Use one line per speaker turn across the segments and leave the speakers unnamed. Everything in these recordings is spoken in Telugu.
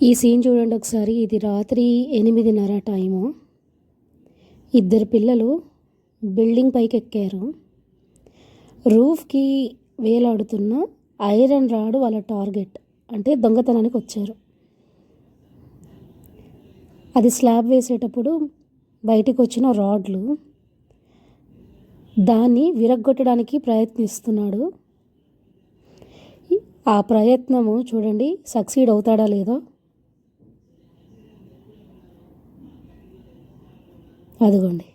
ఈ సీన్ చూడండి ఒకసారి. ఇది రాత్రి 8:30 టైము. ఇద్దరు పిల్లలు బిల్డింగ్ పైకి ఎక్కారు. రూఫ్కి వేలాడుతున్న ఐరన్ రాడ్ వాళ్ళ టార్గెట్. అంటే దొంగతనానికి వచ్చారు. అది స్లాబ్ వేసేటప్పుడు బయటికి వచ్చిన రాడ్లు. దాన్ని విరగ్గొట్టడానికి ప్రయత్నిస్తున్నాడు. ఆ ప్రయత్నము చూడండి సక్సీడ్ అవుతాడా లేదో. అదిగోండి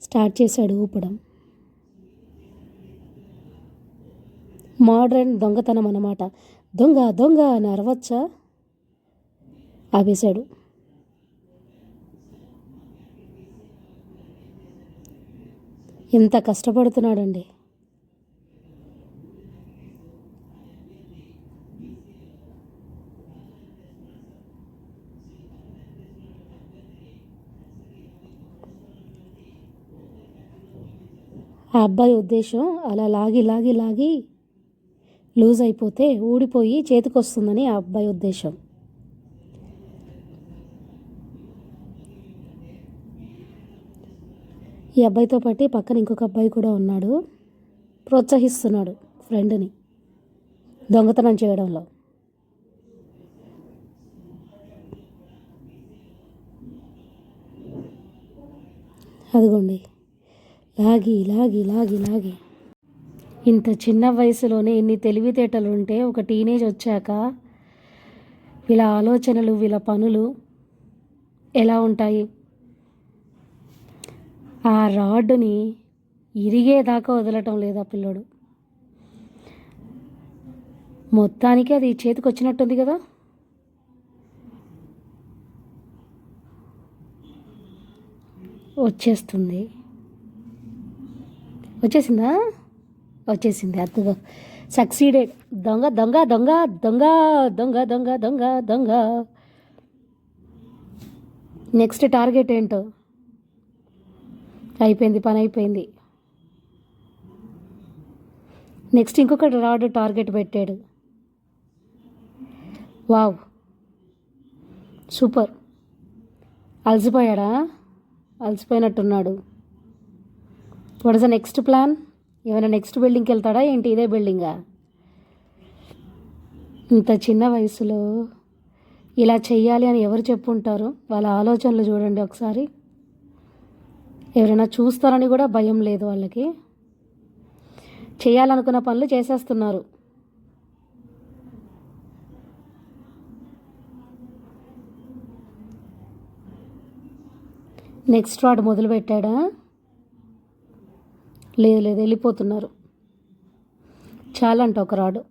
స్టార్ట్ చేశాడు ఊపడం. మోడ్రన్ దొంగతనం అన్నమాట. దొంగ దొంగ అని అరవచ్చా? ఆపేశాడు. ఎంత కష్టపడుతున్నాడండి. ఆ అబ్బాయి ఉద్దేశం అలా లాగి లాగి లాగి లూజ్ అయిపోతే ఊడిపోయి చేతికొస్తుందని ఆ అబ్బాయి ఉద్దేశం. ఈ అబ్బాయితో పాటు పక్కన ఇంకొక అబ్బాయి కూడా ఉన్నాడు. ప్రోత్సహిస్తున్నాడు ఫ్రెండ్ని దొంగతనం చేయడంలో. అదిగోండి లాగి లాగి లాగి లాగి. ఇంత చిన్న వయసులోనే ఇన్ని తెలివితేటలు ఉంటే ఒక టీనేజ్ వచ్చాక వీళ్ళ ఆలోచనలు వీళ్ళ పనులు ఎలా ఉంటాయి? ఆ రాడ్డుని ఇరిగేదాకా వదలటం లేదా పిల్లడు. మొత్తానికి అది చేతికి వచ్చినట్టుంది కదా. వచ్చేసిందా? వచ్చేసింది. అద్దుగా సక్సీడెడ్. దొంగ దొంగ దొంగ దొంగ దొంగ దొంగ దొంగ దొంగ. నెక్స్ట్ టార్గెట్ ఏంటో. అయిపోయింది, పని అయిపోయింది. నెక్స్ట్ ఇంకొక రాడ్ టార్గెట్ పెట్టాడు. Wow super. అలసిపోయాడా? అలసిపోయినట్టున్నాడు. What is the next plan? ఏమైనా నెక్స్ట్ బిల్డింగ్కి వెళ్తాడా ఏంటి? ఇదే బిల్డింగా? ఇంత చిన్న వయసులో ఇలా చెయ్యాలి అని ఎవరు చెప్పుంటారు? వాళ్ళ ఆలోచనలు చూడండి ఒకసారి. ఎవరైనా చూస్తారని కూడా భయం లేదు వాళ్ళకి. చేయాలనుకున్న పనులు చేసేస్తున్నారు. నెక్స్ట్ రాడ్ మొదలు పెట్టాడా? లేదు లేదు, వెళ్ళిపోతున్నారు. చాలంట ఒక రాడు.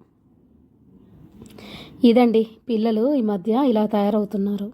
ఇదండి పిల్లలు ఈ మధ్య ఇలా తయారవుతున్నారు.